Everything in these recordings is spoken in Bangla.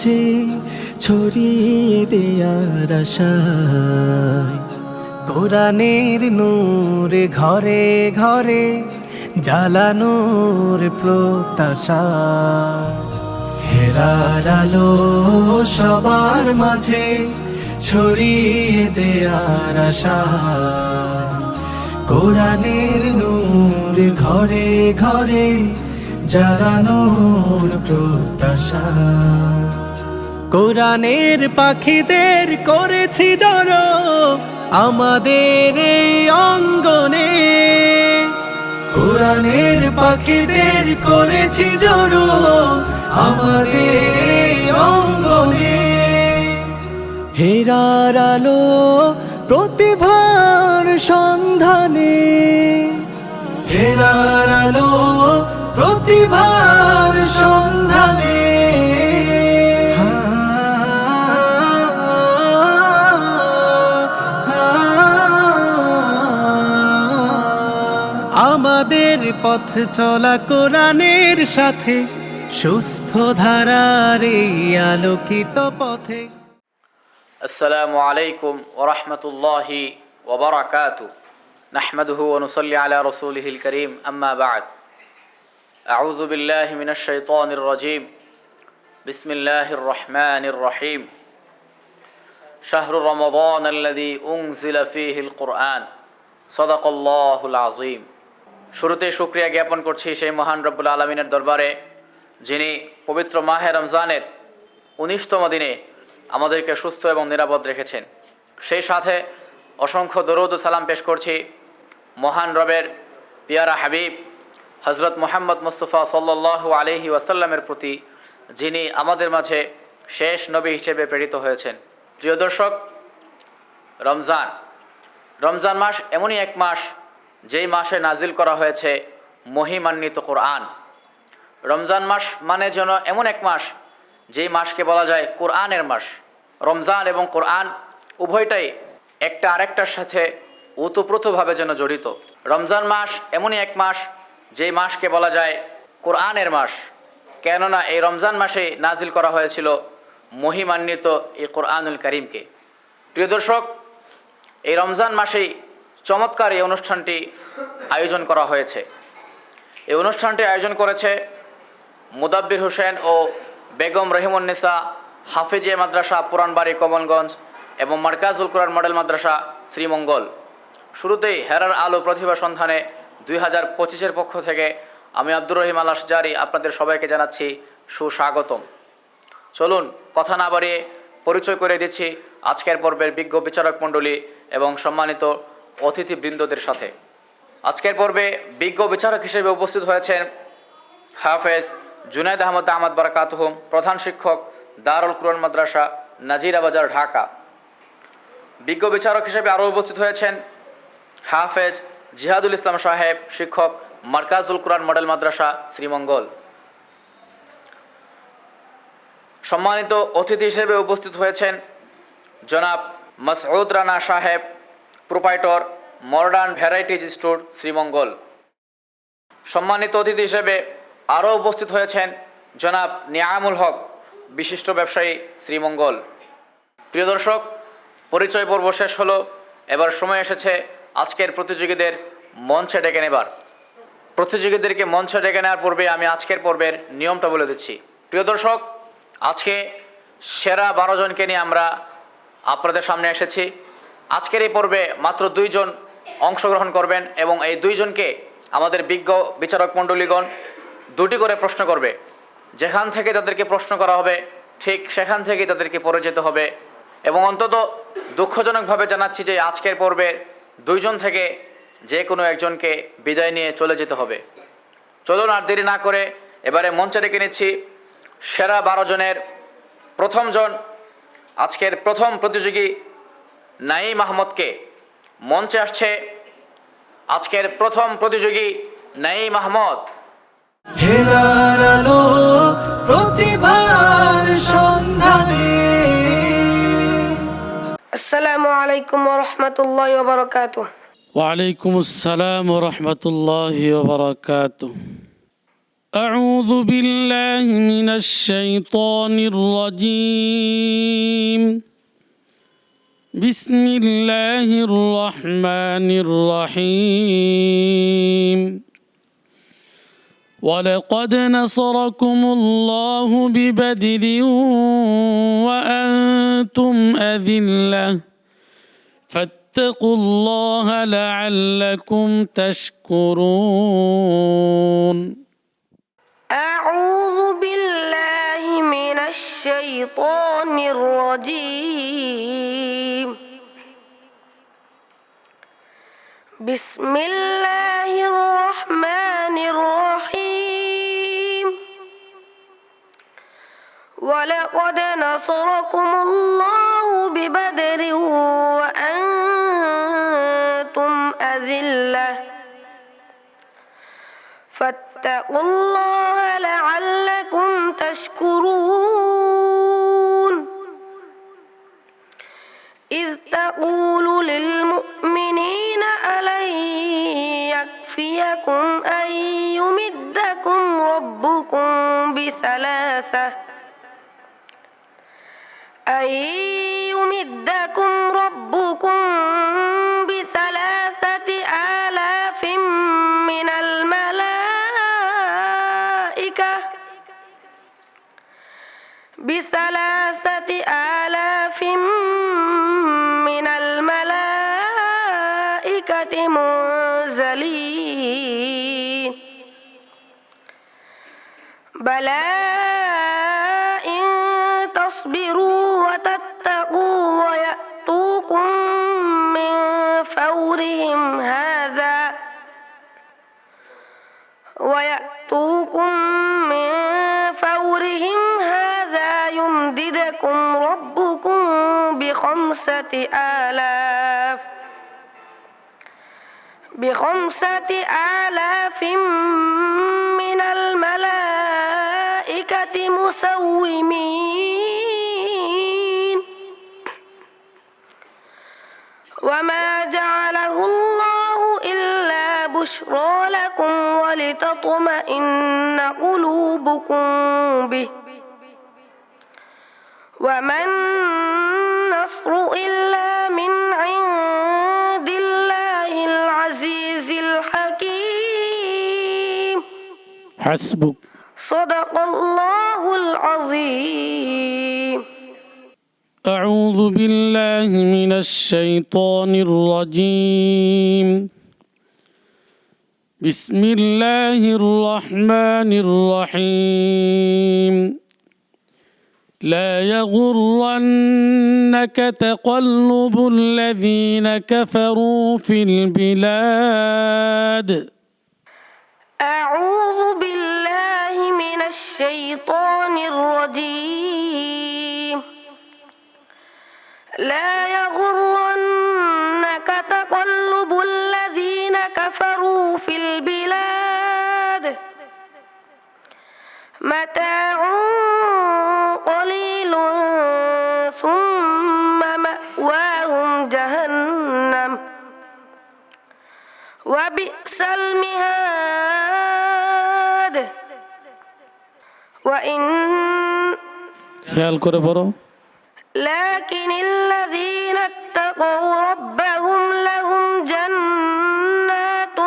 মাঝে ছড়িয়ে দেয়ার আশায়, কোরআনের নূর ঘরে ঘরে জ্বালানোর প্রত্যাশা, হেরার আলো সবার মাঝে ছড়িয়ে দেয়ার আশা, কোরআনের নূর ঘরে ঘরে জ্বালানোর প্রত্যাশা। কোরআনের পাখিদের করেছি জড়ো আমাদের এই অঙ্গনে, কোরআনের পাখিদের করেছি জড়ো আমাদের এই অঙ্গনে, হেরার আলো প্রতিভার সন্ধানে, হেরার আলো প্রতিভার সন্ধানে, আমাদের পথ চলা কোরআনের সাথে, সুস্থ ধারার এই আলোকিত পথে। আসসালামু আলাইকুম ওয়া রাহমাতুল্লাহি ওয়া বারাকাতুহু, নাহমাদুহু ওয়া নুসাল্লি আলা রাসূলিহিল কারীম, আম্মা বা'দ। আউযু বিল্লাহি মিনাশ শাইতানির রাজীম, বিসমিল্লাহির রহমানির রহিম। শাহরু রমাদান আল্লাযী উনজিলা ফীহিল কুরআন, সাদাকাল্লাহুল আযীম। শুরুতে শুকরিয়া জ্ঞাপন করছি সেই মহান রব্বুল আলামিনের দরবারে, যিনি পবিত্র মাহে রমজানের 19তম দিনে আমাদেরকে সুস্থ এবং নিরাপদ রেখেছেন। সেই সাথে অসংখ্য দরুদ ও সালাম পেশ করছি মহান রবের পিয়ারা হাবিব হযরত মুহাম্মদ মুস্তাফা সাল্লাল্লাহু আলাইহি ওয়াসাল্লামের প্রতি, যিনি আমাদের মাঝে শেষ নবী হিসেবে প্রেরিত হয়েছেন। প্রিয় দর্শক, রমজান মাস এমনই এক মাস যেই মাসে নাজিল করা হয়েছে মহিমান্বিত কোরআন। রমজান মাস মানে যেন এমন এক মাস যেই মাসকে বলা যায় কোরআনের মাস। রমজান এবং কোরআন উভয়টাই একটা আরেকটার সাথে ওতপ্রোতভাবে যেন জড়িত। রমজান মাস এমনই এক মাস যেই মাসকে বলা যায় কোরআনের মাস, কেননা এই রমজান মাসে নাজিল করা হয়েছিল মহিমান্বিত এই কোরআনুল কারীমকে। প্রিয় দর্শক, এই রমজান মাসেই চমৎকার এই অনুষ্ঠানটি আয়োজন করা হয়েছে। এই অনুষ্ঠানটি আয়োজন করেছে মুদাব্বির হোসেন ও বেগম রহিমুন্নেসা হাফেজিয়া মাদ্রাসা পুরানবাড়ি কমলগঞ্জ এবং মার্কাজুল কুরআন মডেল মাদ্রাসা শ্রীমঙ্গল। শুরুতেই হেরার আলো প্রতিভা সন্ধানে 2025-এর পক্ষ থেকে আমি আব্দুর রহিম আল আশজারি আপনাদের সবাইকে জানাচ্ছি সুস্বাগতম। চলুন কথা না বাড়িয়ে পরিচয় করে দিচ্ছি আজকের পর্বের বিজ্ঞ বিচারক মণ্ডলী এবং সম্মানিত অতিথিবৃন্দদের সাথে। আজকের পর্বে বিজ্ঞ বিচারক হিসেবে উপস্থিত হয়েছেন হাফেজ জুনায়েদ আহমদ দামাত বারাকাতুহুম, প্রধান শিক্ষক, দারুল কুরআন মাদ্রাসা, নাজিরা বাজার, ঢাকা। বিজ্ঞ বিচারক হিসেবে আরও উপস্থিত হয়েছেন হাফেজ জিহাদুল ইসলাম সাহেব, শিক্ষক, মার্কাজুল কুরআন মডেল মাদ্রাসা শ্রীমঙ্গল। সম্মানিত অতিথি হিসেবে উপস্থিত হয়েছেন জনাব মাসউদ রানা সাহেব, proprietor, modern varieties store Sreemangal. সম্মানিত অতিথি হিসেবে আরও উপস্থিত হয়েছেন জনাব নিয়ামুল হক, বিশিষ্ট ব্যবসায়ী, শ্রীমঙ্গল। প্রিয় দর্শক, পরিচয় পর্ব শেষ হলো, এবার সময় এসেছে আজকের প্রতিযোগীদের মঞ্চে ডেকে নেবার। প্রতিযোগীদেরকে মঞ্চে ডেকে নেওয়ার পূর্বে আমি আজকের পর্বের নিয়মটা বলে দিচ্ছি। প্রিয় দর্শক, আজকে সেরা 12 জনকে নিয়ে আমরা আপনাদের সামনে এসেছি। আজকের এই পর্বে মাত্র 2 জন অংশগ্রহণ করবেন এবং এই 2 জনকে আমাদের বিজ্ঞ বিচারক মণ্ডলীগণ 2টি করে প্রশ্ন করবে। যেখান থেকে তাদেরকে প্রশ্ন করা হবে ঠিক সেখান থেকেই তাদেরকে পড়ে যেতে হবে। এবং অন্তত দুঃখজনকভাবে জানাচ্ছি যে আজকের পর্বের 2 জন থেকে যে কোনো একজনকে বিদায় নিয়ে চলে যেতে হবে। চলুন আর দেরি না করে এবারে মঞ্চে ডেকে নিচ্ছি সেরা 12 জনের প্রথম জন, আজকের প্রথম প্রতিযোগী নাঈম আহমদকে। মঞ্চে আসছে আজকের প্রথম প্রতিযোগী নাঈম আহমদ। হেরার আলো প্রতিভার সন্ধানে। আসসালামু আলাইকুম ওয়া রাহমাতুল্লাহি ওয়া বারাকাতুহু। ওয়ালাইকুম আসসালাম ওয়া রাহমাতুল্লাহি ওয়া বারাকাতুহু। أعوذ بالله من الشيطان الرجيم بسم الله الرحمن الرحيم ولقد نصركم الله ببدر وأنتم أذلة فاتقوا الله لعلكم تشكرون أعوذ بالله من الشيطان الرجيم بسم الله الرحمن الرحيم ولقد نصركم الله ببدر وأنتم أذلة فاتقوا الله لعلكم تشكرون إذ تقول للمؤمنين ألن يكفيكم أن يمدكم ربكم بثلاثة آلاف من الملائكة منزلين بلى إن تصبروا وتتقوا ويأتوكم من فورهم هذا يمددكم ربكم بخمسة آلاف من الملائكة مسومين وما جعله الله إلا بشرى لكم ولتطمئن قلوبكم به وما النصر إلا من عند الله العزيز الحكيم حسبك صدق الله العظيم أعوذ بالله من الشيطان الرجيم بسم الله الرحمن الرحيم لا يغرنك تقلب الذين كفروا في البلاد أعوذ بالله من الشيطان الرجيم لا يغرنك تقلب الذين كفروا في البلاد متاع قليل ثم مأواهم جهنم وبئس المهاد وإن খেয়াল করে পড়ো لكن الذين اتقوا ربهم لهم جنات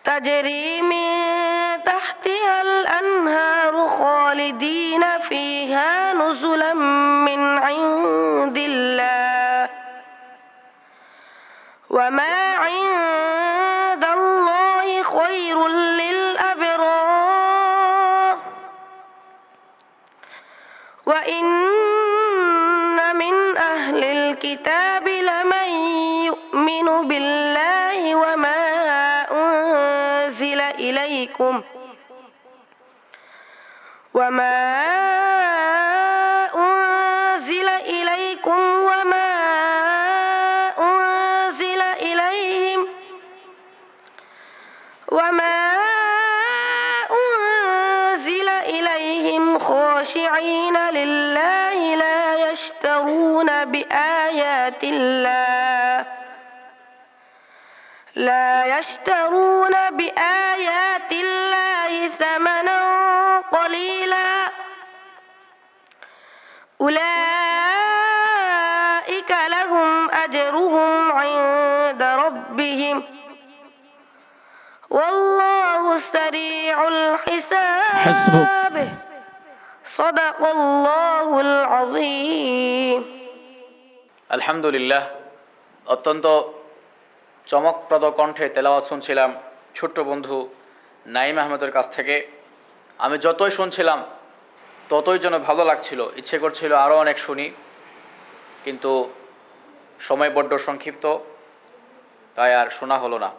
تجري من تحتها الأنهار خالدين فيها نزلا من عند الله وما عند الله خير للأبرار وإن من أهل الكتاب لمن يؤمن بالله وما أنزل إليكم وما أنزل إليهم خاشعين لله لا يشترون بآيات الله ويشترون بآيات الله ثمنا قليلا أولئك لهم أجرهم عند ربهم والله سريع الحساب حسبك صدق الله العظيم আলহামদুলিল্লাহ, অত্যন্ত চমকপ্রদ কণ্ঠে তেলাওয়াত শুনছিলাম ছোট্ট বন্ধু নাঈম আহমেদের কাছ থেকে। আমি যতই শুনছিলাম ততই যেন ভালো লাগছিল, ইচ্ছে করছিল আরও অনেক শুনি, কিন্তু সময় বড্ড সংক্ষিপ্ত, তাই আর শোনা হলো না।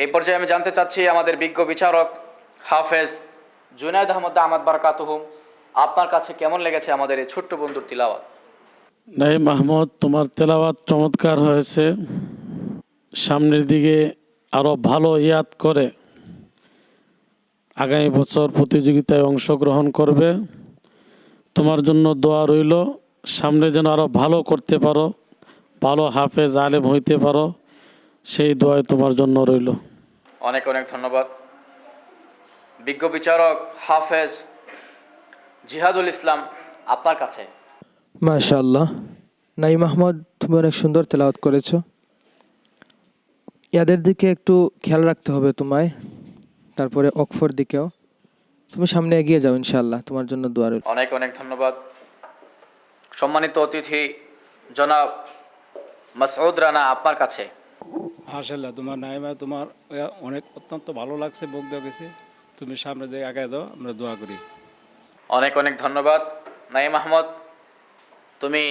এই পর্যায়ে আমি জানতে চাচ্ছি আমাদের বিজ্ঞ বিচারক হাফেজ জুনায়েদ আহমদ দামাত বারাকাতুহুম, আপনার কাছে কেমন লেগেছে আমাদের এই ছোট্ট বন্ধুর তিলাওয়াত? নাঈম আহমদ, তোমার তেলাওয়াত চমৎকার হয়েছে। সামনের দিকে আরও ভালো ইয়াদ করে আগামী বছর প্রতিযোগিতায় অংশগ্রহণ করবে। তোমার জন্য দোয়া রইল, সামনে যেন আরও ভালো করতে পারো, ভালো হাফেজ আলেম হইতে পারো, সেই দোয়াই তোমার জন্য রইল। অনেক অনেক ধন্যবাদ। বিজ্ঞ বিচারক হাফেজ জিহাদুল ইসলাম, আপনার কাছে। মাশাআল্লাহ, নাঈম আহমদ, তুমি অনেক সুন্দর তেলাওয়াত করেছো। ইয়াদের দিকে একটু খেয়াল রাখতে হবে তোমায়, তারপরে অক্ফর দিকেও। তুমি সামনে এগিয়ে যাও ইনশাআল্লাহ, তোমার জন্য দোয়া রইল। অনেক অনেক ধন্যবাদ। সম্মানিত অতিথি জনাব মাসউদ রানা, আপনার কাছে। মাশাআল্লাহ, তোমার নাইমা, তোমার অনেক অত্যন্ত ভালো লাগছে, মুগ্ধ গেছে। তুমি সামনে যে আগায় দাও, আমরা দোয়া করি। অনেক অনেক ধন্যবাদ নাঈম আহমদ, তুমি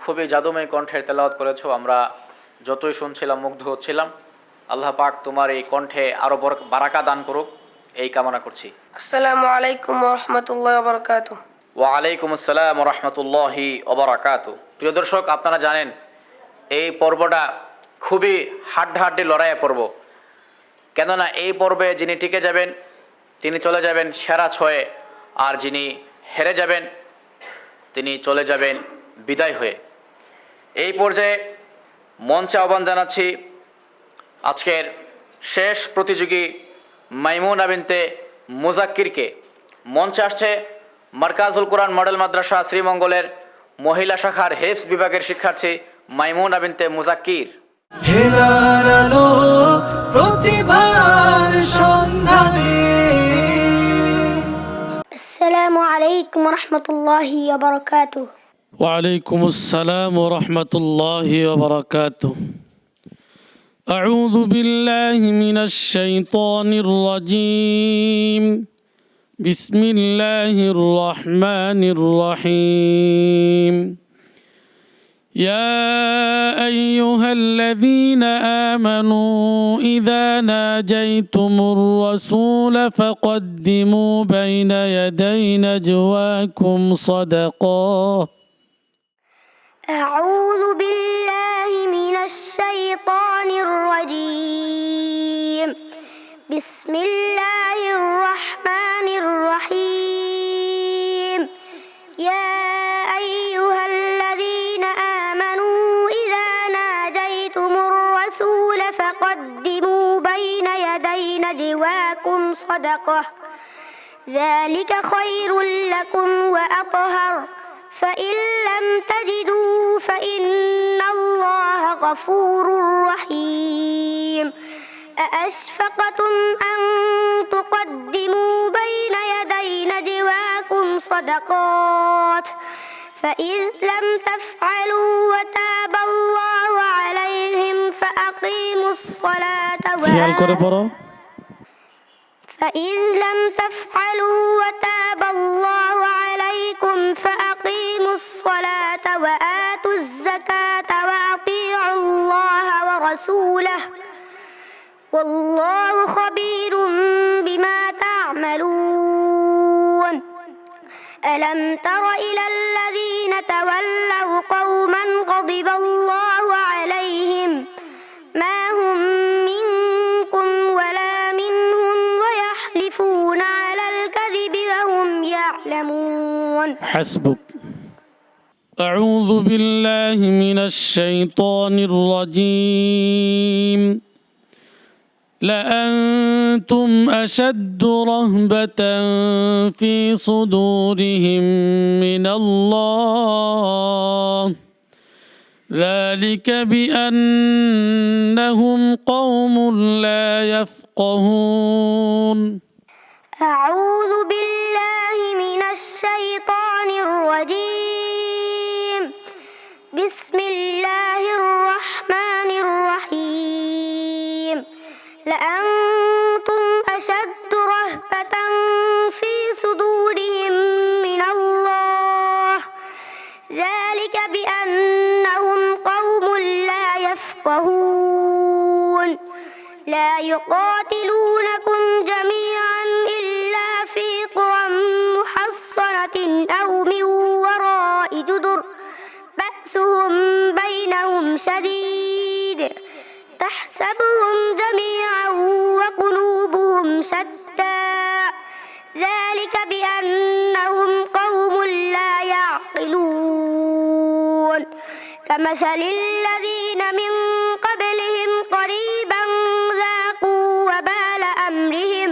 খুবই জাদুময় কণ্ঠের তেলাওয়াত করেছো। আমরা যতই শুনছিলাম মুগ্ধ হচ্ছিলাম। আল্লাহ পাক তোমার এই কণ্ঠে আরও বারাকা দান করুক, এই কামনা করছি। আসসালামু আলাইকুম ওয়া রাহমাতুল্লাহি ওয়া বারাকাতুহু। ওয়ালাইকুম আসসালাম ওয়া রাহমাতুল্লাহি ওয়া বারাকাতুহু। প্রিয় দর্শক, আপনারা জানেন এই পর্বটা খুবই হাড্ডাহাড্ডি লড়াইয়ের পর্ব। কেননা এই পর্বে যিনি টিকে যাবেন তিনি চলে যাবেন সেরা ছয়ে, আর যিনি হেরে যাবেন তিনি চলে যাবেন বিদায় হয়ে। এই পর্যায়ে মঞ্চে আহ্বান জানাচ্ছি আজকের শেষ প্রতিযোগী মাইমুনা বিনতে মুজাক্কিরকে। মঞ্চে আসছে মারকাজুল কোরআন মডেল মাদ্রাসা শ্রীমঙ্গলের মহিলা শাখার হেফজ বিভাগের শিক্ষার্থী মাইমুনা বিনতে মুজাক্কির। হেলার আলো প্রতিভার সন্ধানে। السلام عليكم ورحمة الله وبركاته. وعليكم السلام ورحمة الله وبركاته. أعوذ بالله من الشيطان الرجيم. بسم الله الرحمن الرحيم. يا أيها الذين آمنوا إذا ناجيتم الرسول فقدموا بين يدي نجواكم صدقة. أعوذ بالله من الشيطان الرجيم. بسم الله الرحمن الرحيم. يا أيها الذين آمنوا إذا ناجيتم الرسول فقدموا بين يدي نجواكم صدقة ذلك خير لكم وأطهر فإن لم تجدوا فإن الله غفور رحيم. أأشفقتم أن تقدموا بين يدي نجواكم صدقات فإذ لم تفعلوا وتاب الله عليهم فأقيموا الصلاة فإذ لم تفعلوا وتاب الله عليكم فأقيموا الصلاة وآتوا الزكاة وأطيعوا الله ورسوله والله خبير بما تعملون. ألم تر إلى الذين تولوا قوما غضب الله عليهم ما هم منكم ولا منهم ويحلفون على الكذب وهم يعلمون. حسبك. أعوذ بالله من الشيطان الرجيم. لأنتم أشد رهبة في صدورهم من الله ذلك بأنهم قوم لا يفقهون أعوذ بالله من الشيطان الرجيم بسم الله الرحمن الرحيم لأنتم أشد رهبة في صدورهم من الله ذلك بأنهم قوم لا يفقهون لا يقاتلونكم جميعا إلا في قرى محصنة أو من وراء جدر بأسهم بينهم شديد تحسبهم جميعا وقلوبهم شتى ذلك بأنهم قوم لا يعقلون كمثل الذين من قبلهم قريبا ذاقوا وبال أمرهم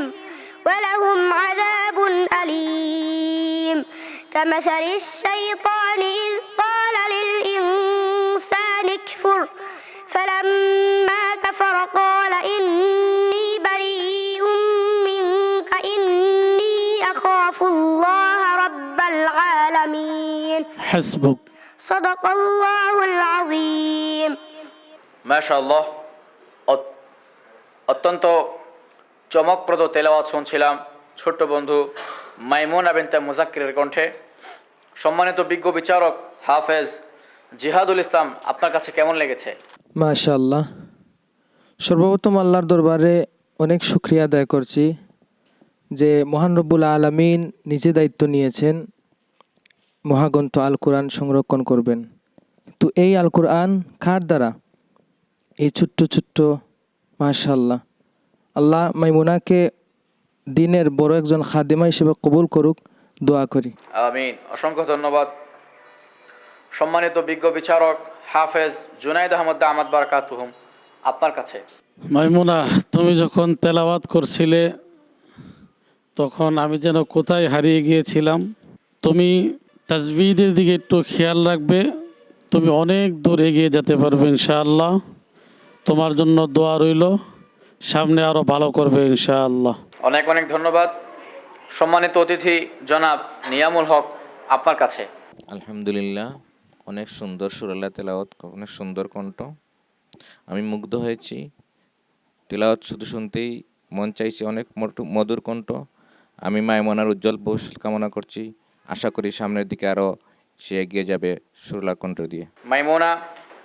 ولهم عذاب أليم كمثل الشيطان إذ قال للإنسان اكفر فلما كفر قال إني بريء منك إني أخاف الله رب العالمين حسبك صدق الله العظيم মাশাআল্লাহ, অত্যন্ত চমকপ্রদ তেলাওয়াত শুনছিলাম ছোট্ট বন্ধু মাইমুনা বিনতে মুজাক্কিরের কণ্ঠে। সম্মানিত বিজ্ঞ বিচারক হাফেজ জিহাদুল ইসলাম, আপনার কাছে কেমন লেগেছে? মাশাআল্লাহ, সর্বপ্রথম আল্লাহর দরবারে অনেক শুকরিয়া আদায় করছি যে মহান রব্বুল আলামিন নিজে দায়িত্ব নিয়েছেন মহাগ্রন্থ আল কোরআন সংরক্ষণ করবেন। তো এই আল কোরআন কার দ্বারা? এই ছোট্ট ছোট্ট মাশাআল্লাহ, আল্লাহ মাইমুনাকে দিনের বড় একজন খাদেমা হিসেবে কবুল করুক, দোয়া করি। আমিন। অসংখ্য ধন্যবাদ। সম্মানিত বিজ্ঞ বিচারক হাফেজ জুনাইদ আহমদ দামাত বারাকাতুহুম, আপনার কাছে। মাইমুনা, তুমি যখন তেলাওয়াত করছিলে তখন আমি যেন কোথায় হারিয়ে গিয়েছিলাম। তুমি তাজবিদের দিকে একটু খেয়াল রাখবে, তুমি অনেক দূর এগিয়ে যেতে পারবে ইনশাআল্লাহ। তোমার জন্য দোয়া রইল, সামনে আরও ভালো করবে ইনশাআল্লাহ। অনেক অনেক ধন্যবাদ। সম্মানিত অতিথি জনাব নিয়ামুল হক, আপনার কাছে। আলহামদুলিল্লাহ, অনেক সুন্দর সুরাল্লাহ তেলাওয়াত, অনেক সুন্দর কণ্ঠ। আমি মুগ্ধ হয়েছি। তেলাওয়াত শুধু শুনতেই মন চাইছে, অনেক মধুর কণ্ঠ। আমি মাইমুনার উজ্জ্বল ভবিষ্যৎ কামনা করছি। আশা করি সামনের দিকে আরও সে এগিয়ে যাবে সুরলা কণ্ঠ দিয়ে। মাইমুনা,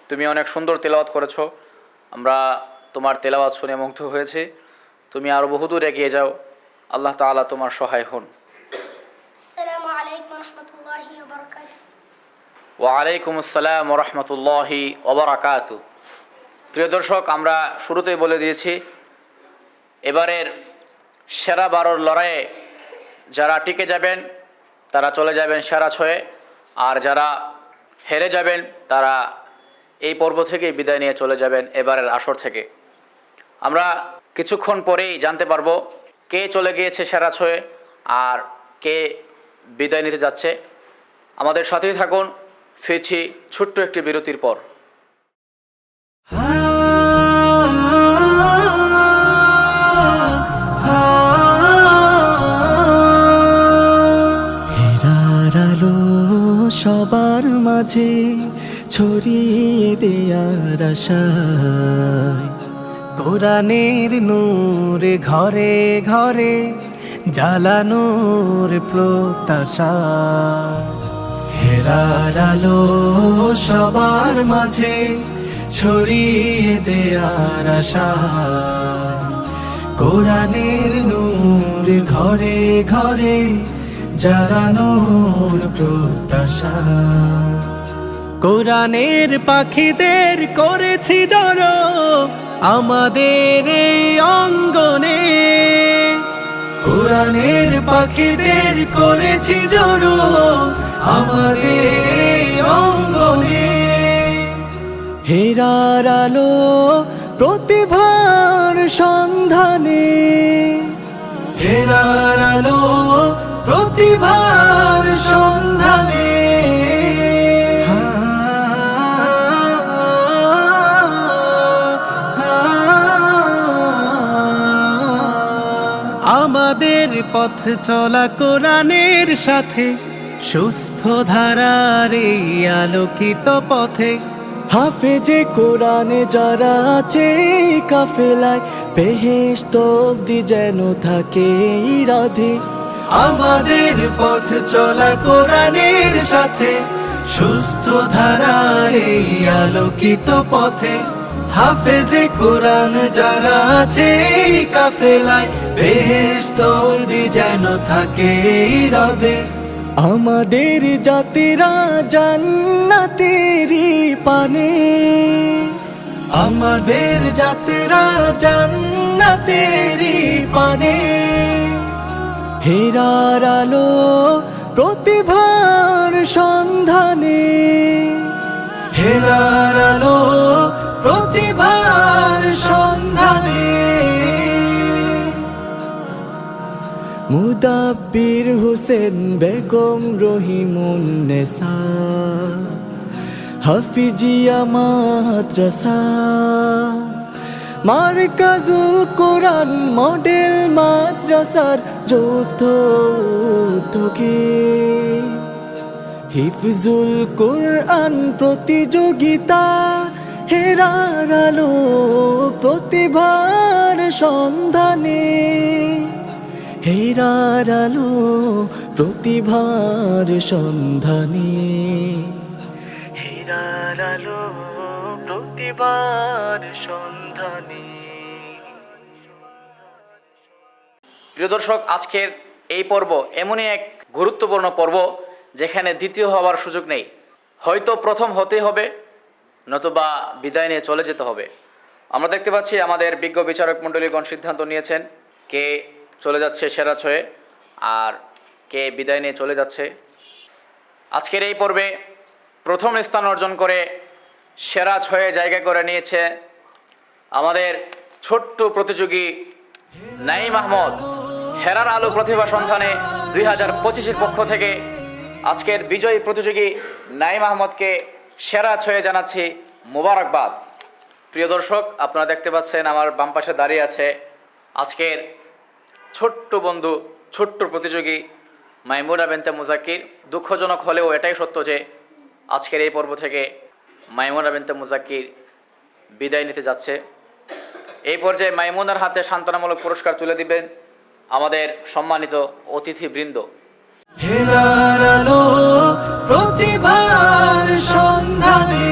তুমি অনেক সুন্দর তেলাওয়াত করেছো, আমরা তোমার তেলাওয়াত শুনে মুগ্ধ হয়েছি। তুমি আরও বহুদূর এগিয়ে যাও, আল্লাহ তাআলা তোমার সহায় হন। আসসালামু আলাইকুম ওয়া রাহমাতুল্লাহি ওয়া বারাকাতুহু। ওয়ালাইকুম আসসালাম ওয়া রাহমাতুল্লাহি ওয়া বারাকাতুহু। প্রিয় দর্শক, আমরা শুরুতেই বলে দিয়েছি এবারের সেরা 12 লড়াইয়ে যারা টিকে যাবেন তারা চলে যাবেন সেরা 6-এ, আর যারা হেরে যাবেন তারা এই পর্ব থেকেই বিদায় নিয়ে চলে যাবেন এবারের আসর থেকে। আমরা কিছুক্ষণ পরেই জানতে পারবো কে চলে গিয়েছে সেরা 6-এ আর কে বিদায় নিতে যাচ্ছে। আমাদের সাথেই থাকুন, ফিরছি ছোট্ট একটি বিরতির পর। হেরার আলো সবার মাঝে ছড়িয়ে দেয়ার আশায়, কোরআনের নূর ঘরে ঘরে জ্বালানোর প্রত্যাশা। হেরার আলো সবার মাঝে ছড়িয়ে দেয়ার আশায়, কোরআনের নূর ঘরে ঘরে জ্বালানোর প্রত্যাশা। কোরআনের পাখিদের করেছি জড়ো আমাদের এই অঙ্গনে, কোরআনের পাখিদের করেছি জড়ো আমাদের এই অঙ্গনে। হেরার আলো প্রতিভার সন্ধানে, হেরার আলো প্রতিভার সন্ধানে। আমাদের পথ চলা কোরআনের সাথে, সুস্থ ধারার এই আলোকিত পথে। হাফেজে কোরআনে যারা আছে এই কাফেলায়, বেহেশত অবধি যেন থাকে এই রাধে। আমাদের পথ চলা কোরআনের সাথে, সুস্থ ধারার এই আলোকিত পথে। হাফেজে কোরআন যারা আছে এই কাফেলায়, বেহেশত অবধি যেন থাকে এই রাধে। আমাদের জাতিরা জান্নাতেরই পানে, আমাদের জাতিরা জান্নাতেরই পানে। হেরার আলো প্রতিভার সন্ধানে, হেরার আলো প্রতিভার সন্ধানে। মুদাব্বির হোসেন বেগম রহিমুন্নেসা, হাফিজিয়া মাদ্রাসা, মারকাজুল কোরআন মডেল মাদ্রাসার যৌথ উদ্যোগে হিফজুল কোরআন প্রতিযোগিতা। হেরার আলো প্রতিভার সন্ধানে, হেরার আলো প্রতিভার সন্ধানে, হেরার আলো প্রতিভার সন্ধানে। প্রিয় দর্শক, আজকের এই পর্ব এমনই এক গুরুত্বপূর্ণ পর্ব যেখানে দ্বিতীয় হওয়ার সুযোগ নেই। হয়তো প্রথম হতে হবে, নতুবা বিদায় নিয়ে চলে যেতে হবে। আমরা দেখতে পাচ্ছি আমাদের বিজ্ঞ বিচারক মণ্ডলীগণ সিদ্ধান্ত নিয়েছেন কে চলে যাচ্ছে সেরা ছয়ে আর কে বিদায় নিয়ে চলে যাচ্ছে। আজকের এই পর্বে প্রথম স্থান অর্জন করে সেরা ছয়ে জায়গা করে নিয়েছে আমাদের ছোট্ট প্রতিযোগী নাঈম আহমদ। হেরার আলো প্রতিভা সন্ধানে 2025-এর পক্ষ থেকে আজকের বিজয়ী প্রতিযোগী নাঈম আহমদকে সেরা ছয়ে জানাচ্ছি মোবারকবাদ। প্রিয় দর্শক, আপনারা দেখতে পাচ্ছেন আমার বাম পাশে দাঁড়িয়ে আছে আজকের ছোট্ট বন্ধু, ছোট্ট প্রতিযোগী মাইমুনা বিনতে মুজাক্কির। দুঃখজনক হলেও এটাই সত্য যে আজকের এই পর্ব থেকে মাইমুনা বিনতে মুজাক্কির বিদায় নিতে যাচ্ছে। এই পর্যায়ে মাইমুনার হাতে সান্ত্বনামূলক পুরস্কার তুলে দিবেন আমাদের সম্মানিত অতিথিবৃন্দ। হেরার আলো প্রতিভার সন্ধানে।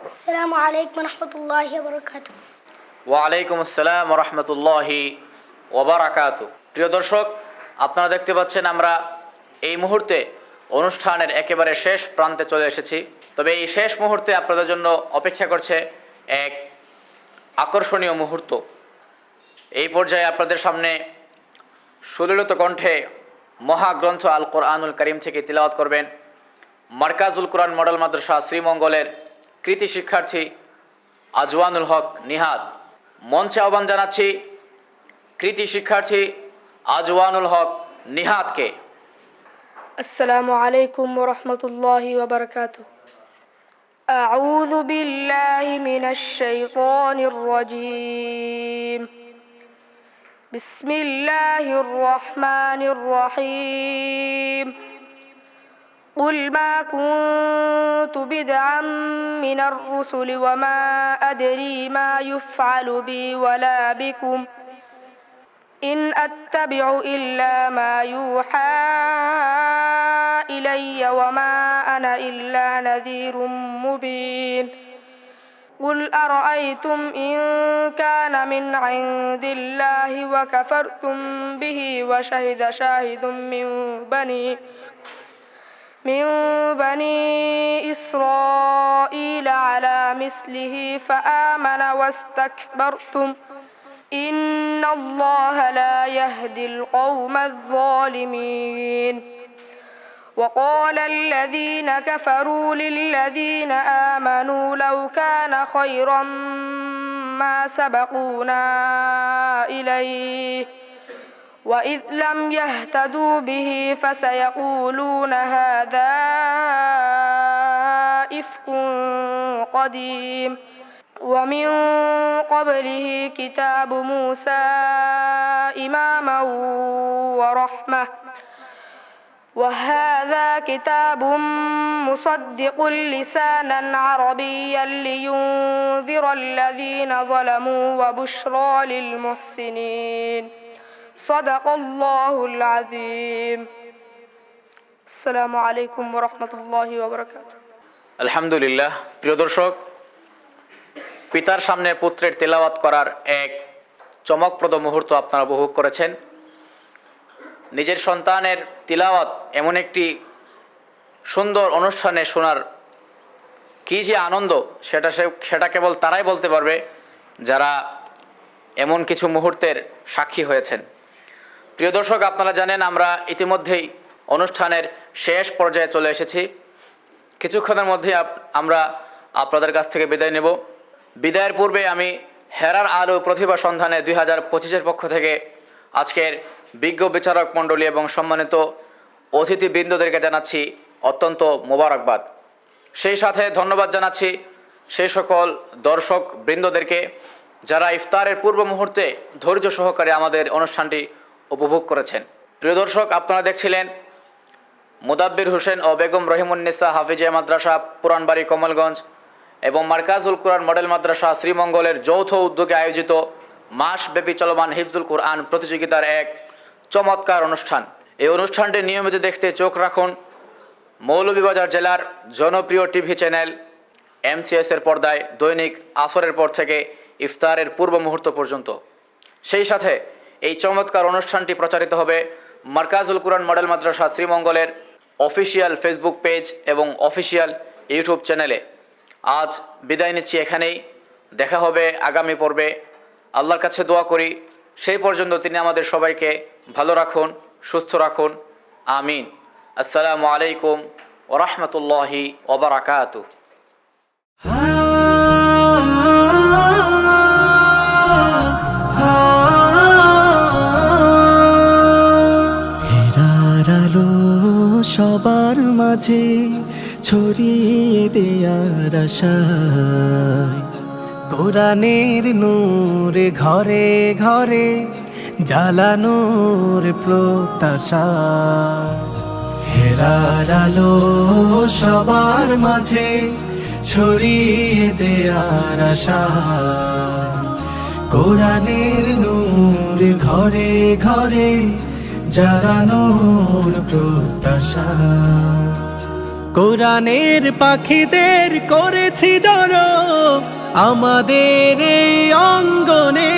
আসসালামু আলাইকুম রহমতুল্লাহি ওয়া বারাকাতুহু। ওয়ালাইকুম আসসালাম রহমতুল্লাহি ওবারাকাতু। প্রিয় দর্শক, আপনারা দেখতে পাচ্ছেন আমরা এই মুহূর্তে অনুষ্ঠানের একেবারে শেষ প্রান্তে চলে এসেছি। তবে এই শেষ মুহূর্তে আপনাদের জন্য অপেক্ষা করছে এক আকর্ষণীয় মুহূর্ত। এই পর্যায়ে আপনাদের সামনে সুললিত কণ্ঠে মহাগ্রন্থ আল কোরআনুল কারীম থেকে তিলাওয়াত করবেন মারকাজুল কোরআন মডেল মাদ্রাসা শ্রীমঙ্গলের কৃতি শিক্ষার্থী আজওয়ানুল হক নিহাদ। মঞ্চে আহ্বান জানাচ্ছি কৃতি শিক্ষার্থী আজওয়ানুল হক নিহাদকে। আসসালামু আলাইকুম ওয়া রাহমাতুল্লাহি ওয়া বারাকাতুহু। আউযু বিল্লাহি মিনাশ শাইতানির রাজীম। বিসমিল্লাহির রহমানির রহিম। قل ما كنت بدعا من الرسل وما أدري ما يفعل بي ولا بكم إن أتبع إلا ما يوحى إلي وما أنا إلا نذير مبين قل أرأيتم إن كان من عند الله وكفرتم به وشهد شاهد من بني إسرائيل على مثله فآمن واستكبرتم إن الله لا يهدي القوم الظالمين وقال الذين كفروا للذين آمنوا لو كان خيرا ما سبقونا إليه وإذ لم يهتدوا به فسيقولون هذا إفك قديم ومن قبله كتاب موسى إماما ورحمة وهذا كتاب مصدق لسانا عربيا لينذر الذين ظلموا وبشرى للمحسنين صدق الله العظيم السلام عليكم ورحمة الله وبركاته আলহামদুলিল্লাহ। প্রিয় দর্শক, পিতার সামনে পুত্রের তেলাওয়াত করার এক চমকপ্রদ মুহূর্ত আপনারা উপভোগ করেছেন। নিজের সন্তানের তিলাওয়াত এমন একটি সুন্দর অনুষ্ঠানে শোনার কী যে আনন্দ, সেটা কেবল তারাই বলতে পারবে যারা এমন কিছু মুহূর্তের সাক্ষী হয়েছেন। প্রিয় দর্শক, আপনারা জানেন আমরা ইতিমধ্যেই অনুষ্ঠানের শেষ পর্যায়ে চলে এসেছি। কিছুক্ষণের মধ্যেই আমরা আপনাদের কাছ থেকে বিদায় নেব। বিদায়ের পূর্বে আমি হেরার আলো প্রতিভা সন্ধানে 2025-এর পক্ষ থেকে আজকের বিজ্ঞ বিচারক মণ্ডলী এবং সম্মানিত অতিথিবৃন্দদেরকে জানাচ্ছি অত্যন্ত মোবারকবাদ। সেই সাথে ধন্যবাদ জানাচ্ছি সেই সকল দর্শক বৃন্দদেরকে যারা ইফতারের পূর্ব মুহূর্তে ধৈর্য সহকারে আমাদের অনুষ্ঠানটি উপভোগ করেছেন। প্রিয় দর্শক, আপনারা দেখছিলেন মুদাব্বির হোসেন ও বেগম রহিমুন্নিসা হাফিজিয়া মাদ্রাসা পুরানবাড়ি কমলগঞ্জ এবং মার্কাজুল কুরআন মডেল মাদ্রাসা শ্রীমঙ্গলের যৌথ উদ্যোগে আয়োজিত মাসব্যাপী চলমান হিফজুল কুরআন প্রতিযোগিতার এক চমৎকার অনুষ্ঠান। এই অনুষ্ঠানটি নিয়মিত দেখতে চোখ রাখুন মৌলভীবাজার জেলার জনপ্রিয় টিভি চ্যানেল MCS-এর পর্দায় দৈনিক আসরের পর থেকে ইফতারের পূর্ব মুহূর্ত পর্যন্ত। সেই সাথে এই চমৎকার অনুষ্ঠানটি প্রচারিত হবে মার্কাজুল কুরআন মডেল মাদ্রাসা শ্রীমঙ্গলের অফিসিয়াল ফেসবুক পেজ এবং অফিসিয়াল ইউটিউব চ্যানেলে। আজ বিদায় নিচ্ছি এখানেই, দেখা হবে আগামী পর্বে। আল্লাহর কাছে দোয়া করি সেই পর্যন্ত তিনি আমাদের সবাইকে ভালো রাখুন, সুস্থ রাখুন, আমিন। আসসালামু আলাইকুম ওয়া রাহমাতুল্লাহি ওয়া বারাকাতুহু। হেরার আলো সবার মাঝে ছড়িয়ে দেয়ার আশায়, কোরআনের নূর ঘরে ঘরে জ্বালানোর প্রত্যাশা। হেরার আলো সবার মাঝে ছড়িয়ে দেয়ার আশায়, কোরআনের নূর ঘরে ঘরে জ্বালানোর প্রত্যাশা। কোরআনের পাখিদের করেছি জড়ো আমাদের এই অঙ্গনে,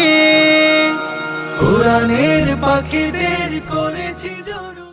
কোরআনের পাখিদের করেছি জড়ো।